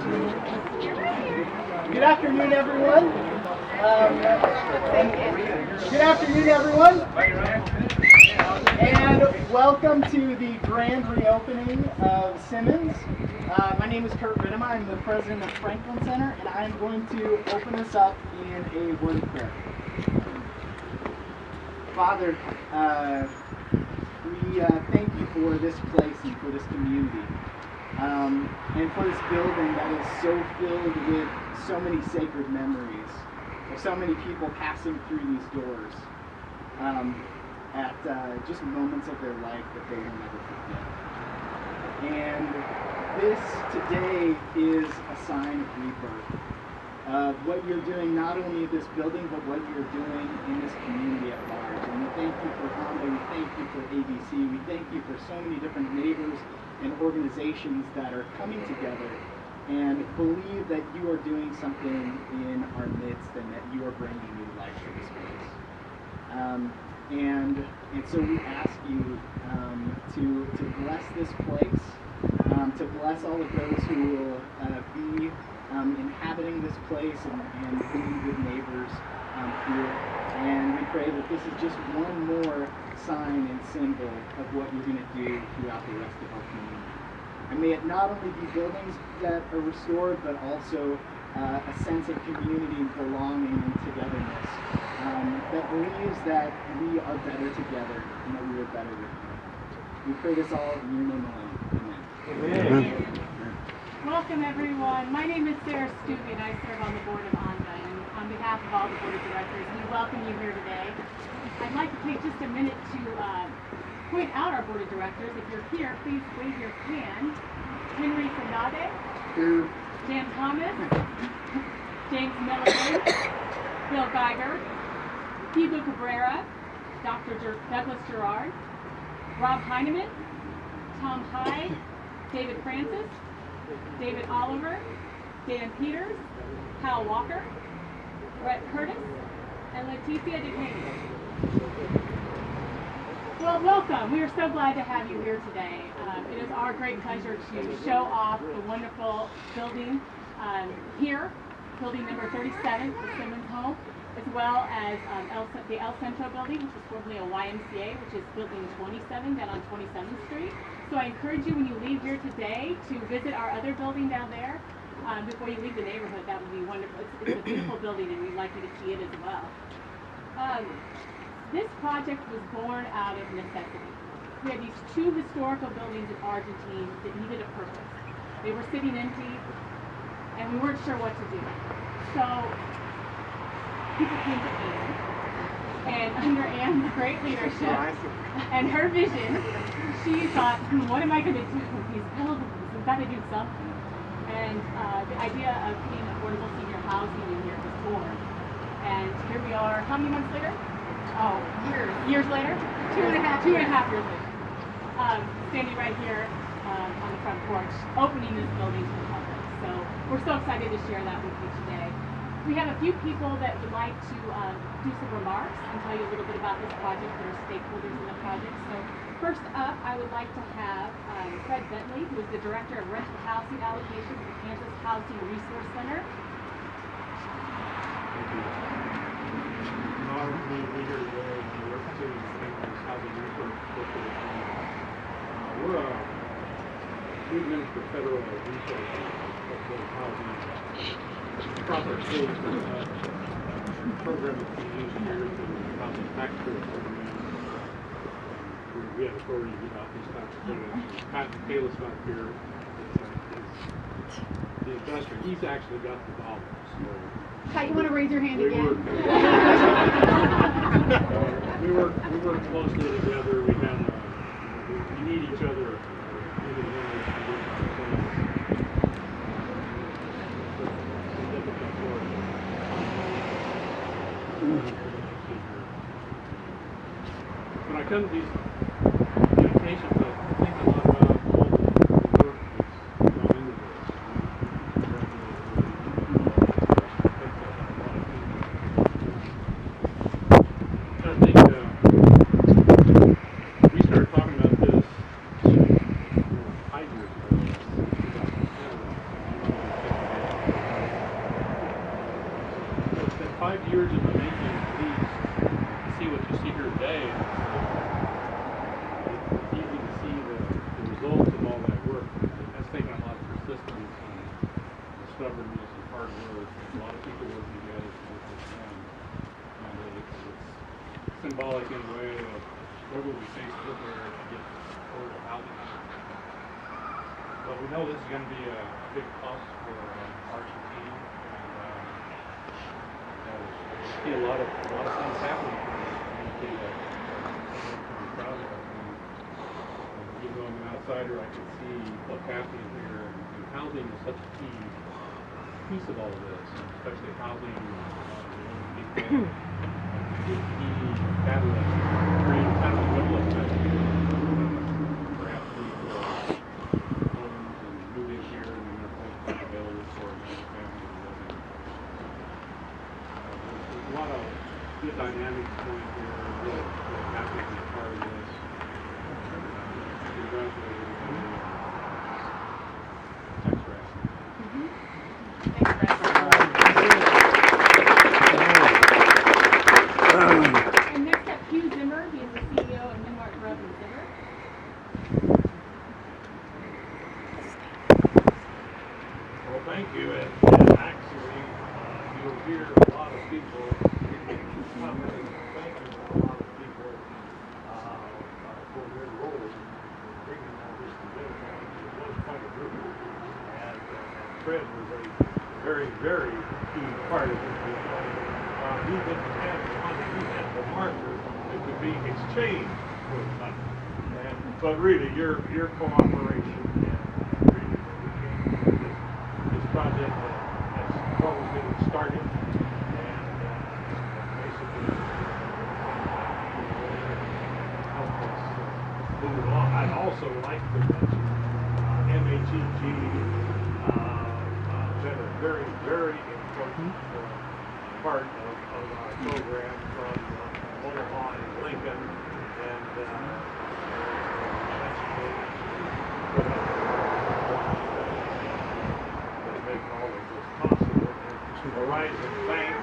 Good afternoon, everyone. Good afternoon, everyone. And welcome to the grand reopening of Simmons. My name is Kurt Rittema. I'm the president of Franklin Center, and I'm going to open us up in a word of prayer. Father, we thank you for this place and for this community. And for this building that is so filled with so many sacred memories of so many people passing through these doors at just moments of their life that they will never forget. And this today is a sign of rebirth, of what you're doing not only at this building, but what you're doing in this community at large. And we thank you for Honda, we thank you for ABC, we thank you for so many different neighbors and organizations that are coming together and believe that you are doing something in our midst and that you are bringing new life to this place. And so we ask you to bless this place, to bless all of those who will be inhabiting this place and being good neighbors here. And we pray that this is just one more sign and symbol of what you're going to do throughout the rest of our community. And may it not only be buildings that are restored, but also a sense of community and belonging and togetherness that believes that we are better together and that we are better with you. We pray this all in your name alone. Amen. Amen. Welcome, everyone. My name is Sarah Stubbe, and I serve on the board of ONDA. And on behalf of all the board of directors, we welcome you here today. I'd like to take just a minute to point out our board of directors. If you're here, please wave your hand. Henry Fernandez, Jan Thomas, James Milligan, Bill Geiger, Hugo Cabrera, Dr. Douglas Gerard, Rob Heineman, Tom Hyde, David Francis, David Oliver, Dan Peters, Hal Walker, Brett Curtis, and Leticia DeCaney. Well, welcome. We are so glad to have you here today. It is our great pleasure to show off the wonderful building here, building number 37, the Simmons home, as well as the El Centro building, which is formerly a YMCA, which is building 27 down on 27th Street. So I encourage you when you leave here today to visit our other building down there before you leave the neighborhood. That would be wonderful. It's a beautiful building, and we'd like you to see it as well. This project was born out of necessity. We had these two historical buildings in Argentine that needed a purpose. They were sitting empty, and we weren't sure what to do. So people came to Anne, and under Anne's great leadership and her vision, she thought, what am I going to do with these buildings? We've got to do something. And the idea of putting affordable senior housing in here was born. And here we are, how many months later? Oh, years later? Two and a half years later. Standing right here on the front porch, opening this building to the public. So we're so excited to share that with you today. We have a few people that would like to do some remarks and tell you a little bit about this project that are stakeholders in the project. So first up, I would like to have Fred Bentley, who is the Director of Rental Housing Allocation at the Kansas Housing Resource Center. Thank you. An honor for me to be here today and representing the Kansas Housing Resource Corporation. We're we administer federal resources for housing across our state. Program that we use here is the Housing Tax Credit Program. We have authority to give out these tax credits. Pat Kalis out here is the investor. He's actually got the dollars. So Pat, you want to raise your hand again? We work closely together. We need each other. When I come to these communications, I think a lot about all the work that's gone into this. I think we started talking about this 5 years ago. 5 years in the making at least to see what you see here today. It's easy to see the results of all that work. That's taken a lot of persistence and stubbornness and hard work. A lot of people working together to get this done. And it's symbolic in a way of struggle we face with there to get affordable housing. But we know this is going to be a big plus for Argentina. I see a lot of things happening in the community that I'm proud of. Even though I'm an outsider, I can see what's happening here. And housing is such a key piece of all of this, especially housing people. Key catalyst, create kind of a ripple effect. Perhaps people homes and move in here and then their homes are available for another family to live in. There's a lot of good dynamics going here. Really happy to be a part of this. Congratulations. Thanks for asking. And next up, Hugh Zimmer. He is the CEO of Minmark Grove and Zimmer. Well, thank you. And actually, you'll hear a lot of people commenting and thanking a lot of people for their role in bringing all this together. It was quite a group. And Fred was a very, very key part of it. He didn't have the money, he had the marker that could be exchanged for money. But really, your cooperation and really this project has always been started and basically helped us move it along. I'd also like to mention MHEG been a very, very important part of our program from Omaha and Lincoln, and they make all of this possible. And Horizon Bank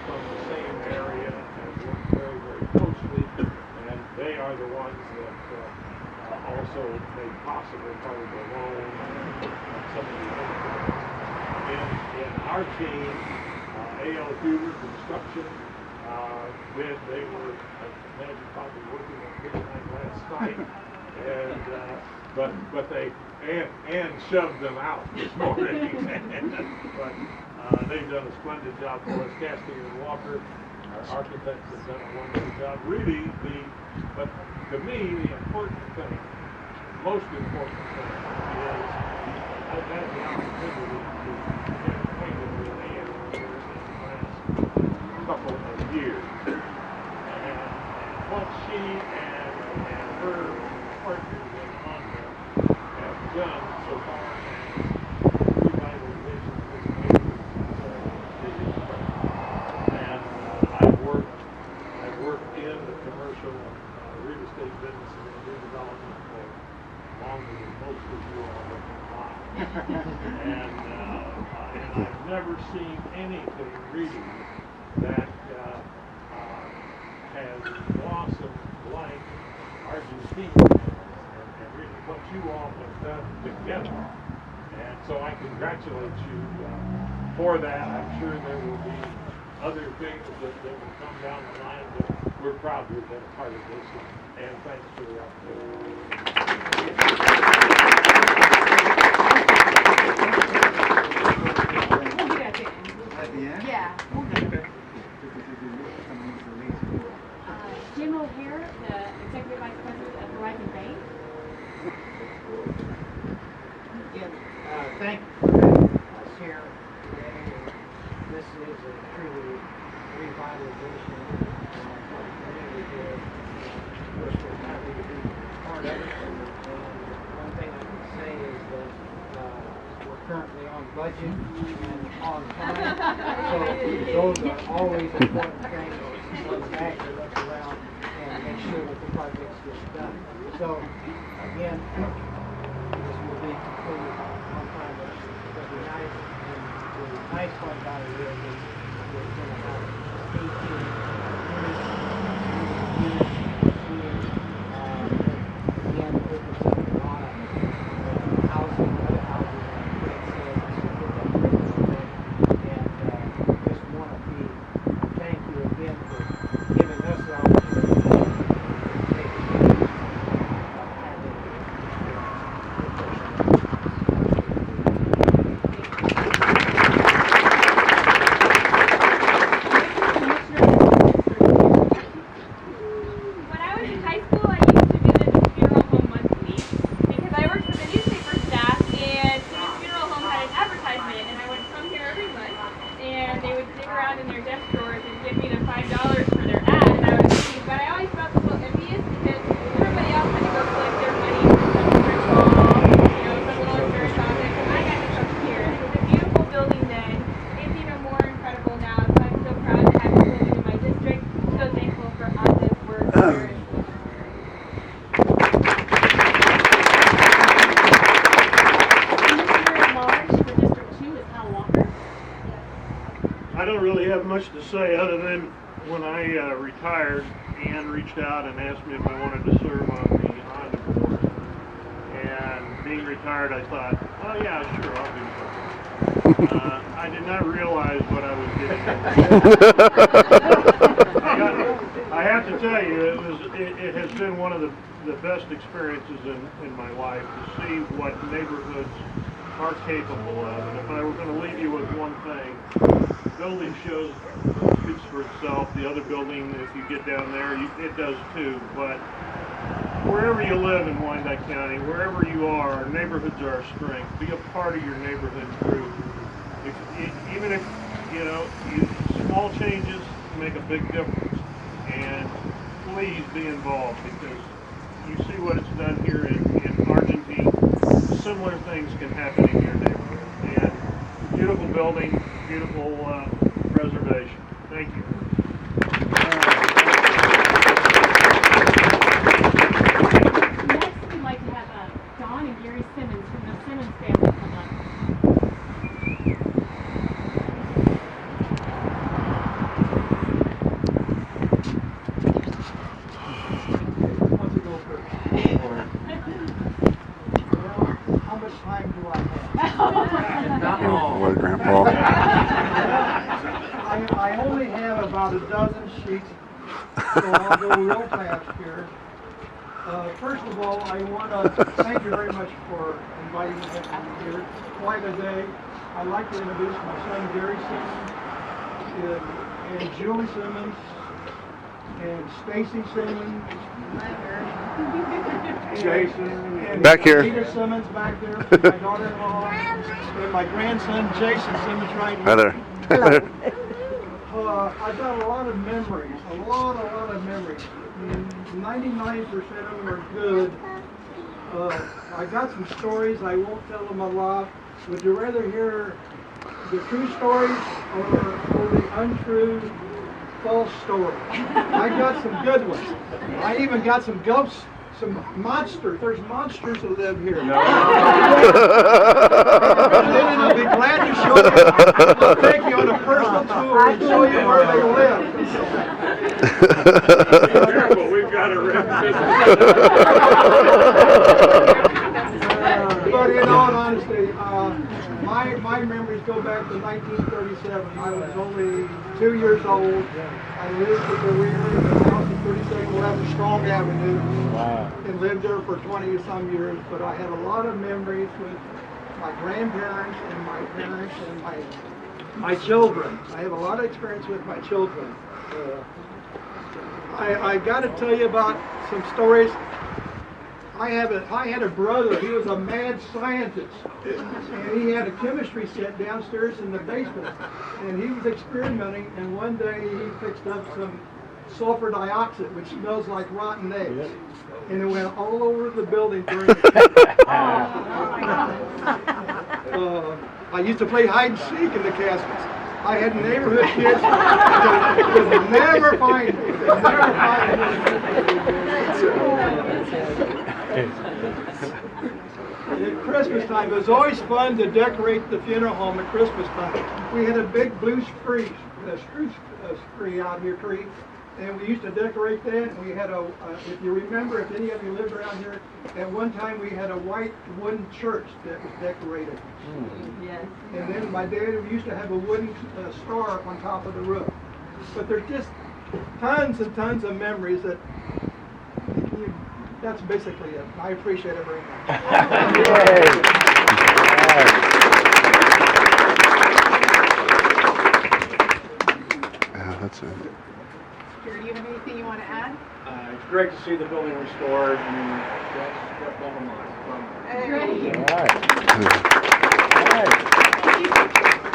from the same area has worked very, very closely, and they are the ones that also made possible part of the loan and some of the other things. In our team, A.L. Huber Construction, they were, I imagine, probably working on midnight last night, and but they and shoved them out this morning. But they've done a splendid job for us. Casting and Walker, our architects, have done a wonderful job. Really, but to me, the important thing, most important thing, is I've had the opportunity to get acquainted with Ann here in the last couple of years. And what she and her partners in Honda have done so far as revitalization of this neighborhood is incredible. And I've worked in the commercial real estate business and redevelopment for longer than most of you all have been alive. And I've never seen anything really that has blossomed like Argentina and really what you all have done together. And so I congratulate you for that. I'm sure there will be other things that will come down the line, but we're proud to have been a part of this, and thanks for the opportunity. At the end? Yeah. Okay. Jim O'Hare, the Executive Vice President of Horizon Bank. Again, thank you for having us here today. This is a truly revitalization of the community here. We're so happy to be part of it. And one thing I can say is that we're currently on budget and on time. So those are always important things to look back and look around and make sure that the projects get done. So again, this will be completed on time. It'll be nice, and the nice part about it is there's been about 18 again, opens up a lot of housing, other housing, like Fred said, to get that great event. And just want to thank you again for giving us the opportunity to take advantage of having When I was in high school, I used to visit the funeral home monthly because I worked for the newspaper staff, and the funeral home had an advertisement, and I would come here every month, and they would dig around in their desk drawers and give me the $5 for their ad, and I would receive, but I always felt a little envious because everybody else had to go collect their money from some ritual, some little insurance office, and I got to come here. And it was a beautiful building then. It's even more incredible now, so I'm so proud to have this building in my district. So thankful for Anna's work here. Commissioner at large for District 2 is Hal Walker. I don't really have much to say other than when I retired, Ann reached out and asked me if I wanted to serve on the Honda board. And being retired, I thought, oh yeah, sure, I'll do that. I did not realize what I was getting into. I have to tell you, it has been one of the best experiences in my life to see what neighborhoods are capable of. And if I were going to leave you with one thing, the building speaks for itself. The other building, if you get down there, it does too. But wherever you live in Wyandotte County, wherever you are, neighborhoods are our strength. Be a part of your neighborhood group. Even if, small changes make a big difference. And please be involved, because you see what it's done here in Argentina. Similar things can happen in your neighborhood. And beautiful building, beautiful preservation. Thank you. Next, we'd like to have Don and Gary Simmons from the Simmons family come up. how much time do I have? What, Grandpa? I only have about a dozen sheets, so I'll go real fast here. First of all, I want to thank you very much for inviting me here. Quite a day. I'd like to introduce my son Gary Simmons and Julie Simmons and Stacy Simmons. Jason. And Back here. Peter Simmons back there, my daughter-in-law, and my grandson Jason Simmons right here. Hi there. I've got a lot of memories, a lot of memories. 99% of them are good. I got some stories, I won't tell them a lot. Would you rather hear the true stories or the untrue false stories? I got some good ones. I even got some ghosts, some monsters. There's monsters that live here. No. I'll be glad to show you. I'll take you on a personal tour and show you where they live. Careful, we've got a But in all honesty, my memories go back to 1937. I was only 2 years old. I lived at the rear of the house at 3711 Strong Avenue. Wow. And lived there for 20-some years. But I had a lot of memories with my grandparents and my parents and my children. I have a lot of experience with my children. I got to tell you about some stories. I had a brother. He was a mad scientist, and he had a chemistry set downstairs in the basement, and he was experimenting. And one day he fixed up some sulfur dioxide, which smells like rotten eggs, and it went all over the building during the I used to play hide and seek in the caskets. I had neighborhood kids that could never find me. They'd never find me. At Christmas time, it was always fun to decorate the funeral home at Christmas time. We had a big blue spruce tree out here, and we used to decorate that. We had if you remember, if any of you lived around here, at one time we had a white wooden church that was decorated. Yes. And then my dad used to have a wooden star up on top of the roof. But there's just tons and tons of memories that's basically it. I appreciate it very much. That's it. Gary, do you have anything you want to add? It's great to see the building restored. I mean, that's bottom line. Great.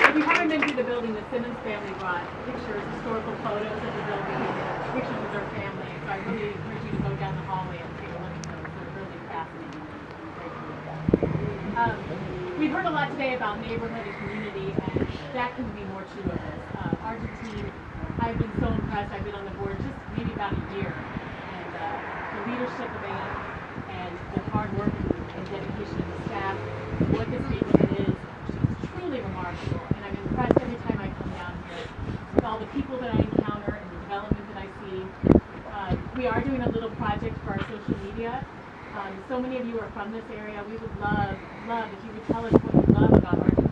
If you haven't been to the building, the Simmons family brought pictures, historical photos of the building, pictures of their family. So I really encourage you to go down the hallway and take a look at those. They're really fascinating. We've heard a lot today about neighborhood and community, and that can be more true of this. Argentine, I've been so impressed. I've been on the board just maybe about a year, and the leadership of AMP and the hard work and dedication of the staff, what this neighborhood is truly remarkable. And I'm impressed every time I come down here with all the people that I encounter and the development that I see. We are doing a little project for our social media. So many of you are from this area. We would love if you would tell us what you love about Argentine.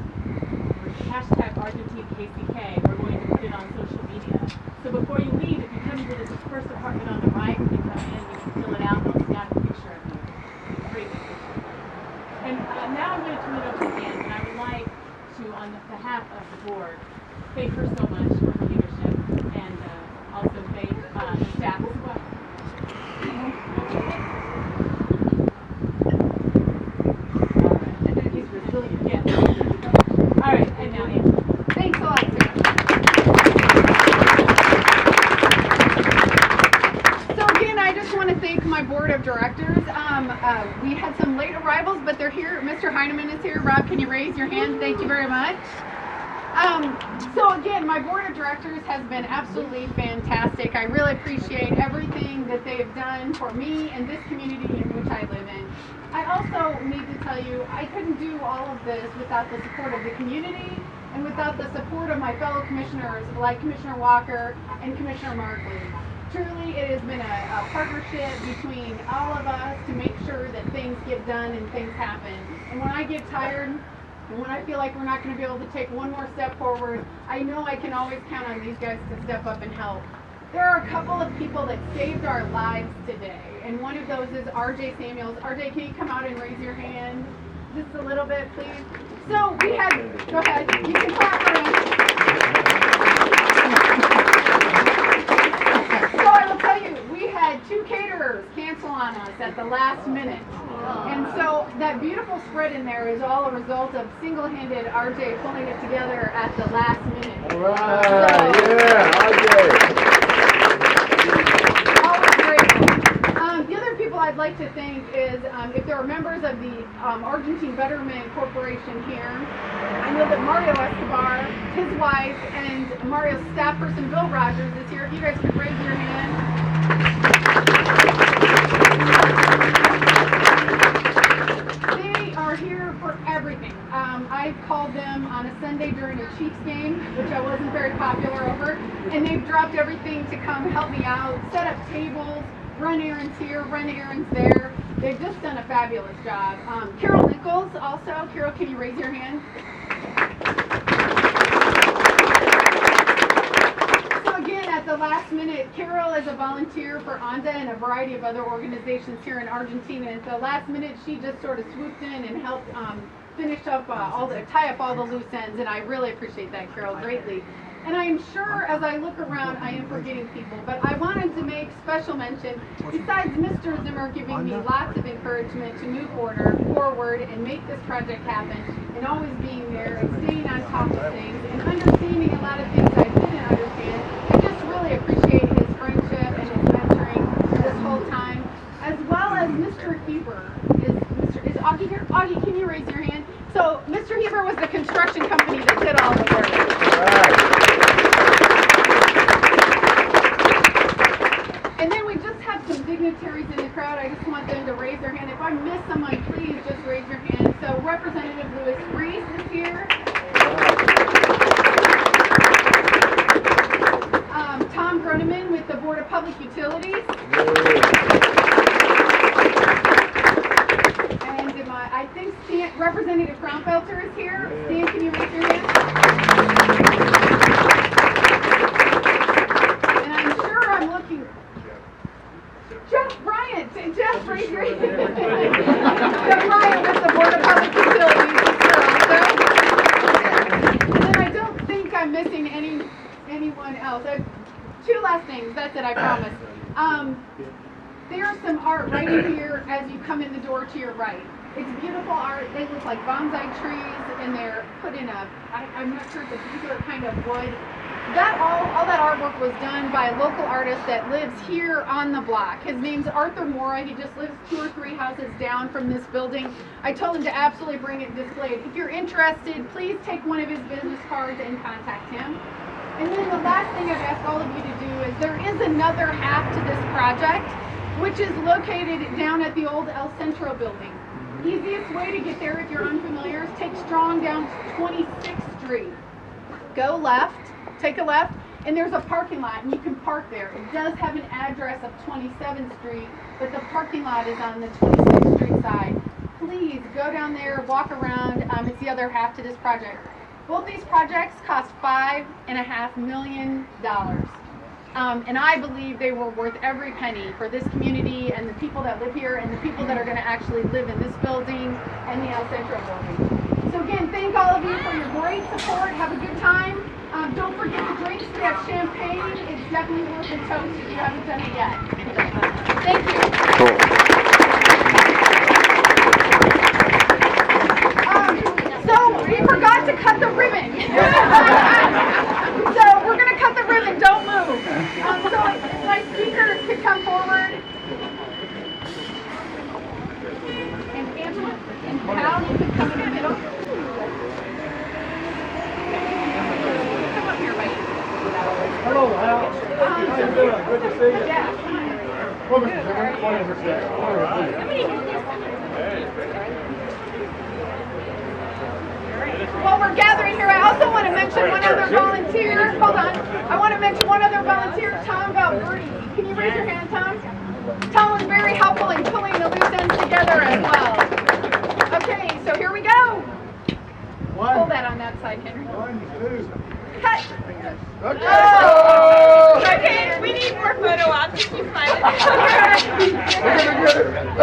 Hashtag ArgentineKCK. We're going to put it on social media. So before you leave, if you come to this first apartment on the right, when you come in, you can fill it out and I'll snap a picture of you. Great picture. And now I'm going to turn it over to Ann, and I would like to, on behalf of the board, thank her so much for her leadership, and also thank the staff as well. All right, and now Ann. Thanks a lot, Sarah. So again, I just want to thank my board of directors. We had some late arrivals, but they're here. Mr. Heineman is here. Rob, can you raise your hand? Thank you very much. So again, my board of directors has been absolutely fantastic. I really appreciate everything that they have done for me and this community in which I live in. I also need to tell you, I couldn't do all of this without the support of the community and without the support of my fellow commissioners like Commissioner Walker and Commissioner Markley. Truly, it has been a partnership between all of us to make sure that things get done and things happen. And when I get tired, and when I feel like we're not going to be able to take one more step forward, I know I can always count on these guys to step up and help. There are a couple of people that saved our lives today, and one of those is RJ Samuels. RJ, can you come out and raise your hand just a little bit, please? So we had, go ahead, you can clap for him. So I will tell you, we had 2 caterers cancel on us at the last minute. And so that beautiful spread in there is all a result of single-handed RJ pulling it together at the last minute. All right, So, yeah, RJ. always grateful. The other people I'd like to thank is if there are members of the Argentine Betterment Corporation here. I know that Mario Escobar, his wife, and Mario's staff person, Bill Rogers, is here. If you guys could raise your hand. They are here for everything. I've called them on a Sunday during a Chiefs game, which I wasn't very popular over, and they've dropped everything to come help me out, set up tables, run errands here, run errands there. They've just done a fabulous job. Carol Nichols also. Carol, can you raise your hand? So again, at the last minute, Carol is a volunteer for ANDA and a variety of other organizations here in Argentina. And at the last minute, she just sort of swooped in and helped finish up tie up all the loose ends. And I really appreciate that, Carol, greatly. And I am sure as I look around, I am forgetting people, but I wanted to make special mention, besides Mr. Zimmer giving me lots of encouragement to move forward and make this project happen, and always being there and staying on top of things and understanding a lot of things I didn't understand. I just really appreciate his friendship and his mentoring this whole time, as well as Mr. Heber. Is Augie here? Augie, can you raise your hand? So Mr. Heber was the construction company that did all the work. All right. And then we just have some dignitaries in the crowd. I just want them to raise their hand. If I miss someone, please just raise your hand. So Representative Louis Reese is here. Representative Fraunfelter is here. Stan, can you raise your hand? And I'm sure I'm looking. Jeff Bryant. Jeff, raise your hand. Jeff Bryant with the Board of Public Utilities is here also. And then I don't think I'm missing anyone else. Two last things. That's it, I promise. There's some art right in here as you come in the door to your right. It's beautiful art. They look like bonsai trees, and they're put in I'm not sure, but these are kind of wood. All that artwork was done by a local artist that lives here on the block. His name's Arthur Mora. He just lives 2 or 3 houses down from this building. I told him to absolutely bring it displayed. If you're interested, please take one of his business cards and contact him. And then the last thing I've asked all of you to do is there is another half to this project, which is located down at the old El Centro building. Easiest way to get there if you're unfamiliar is take Strong down 26th Street. Go left, take a left, and there's a parking lot, and you can park there. It does have an address of 27th Street, but the parking lot is on the 26th Street side. Please go down there, walk around. It's the other half to this project. Both these projects cost $5.5 million. And I believe they were worth every penny for this community and the people that live here and the people that are going to actually live in this building and the El Centro building. So again, thank all of you for your great support. Have a good time. Don't forget the drinks. We have champagne. It's definitely worth the toast if you haven't done it yet. Thank you. Cool. So we forgot to cut the ribbon. So we're going to cut the ribbon. Don't move. So if my speakers could come forward. And Angela and Hal, you can come in the middle. Come up here, buddy. Hello, Hal. How you doing? Good to see you. Yeah, come on. Well, Mr. Simmons, one of us there. While we're gathering here, I also want to mention one other volunteer. Hold on. I want to mention one other volunteer, Tom Valverde. Can you raise your hand, Tom? Tom was very helpful in pulling the loose ends together as well. Okay, so here we go. Pull that on that side, Henry. 1, 2. Cut. Okay. Oh! Okay, we need more photo ops. Keep smiling. We're gonna get it.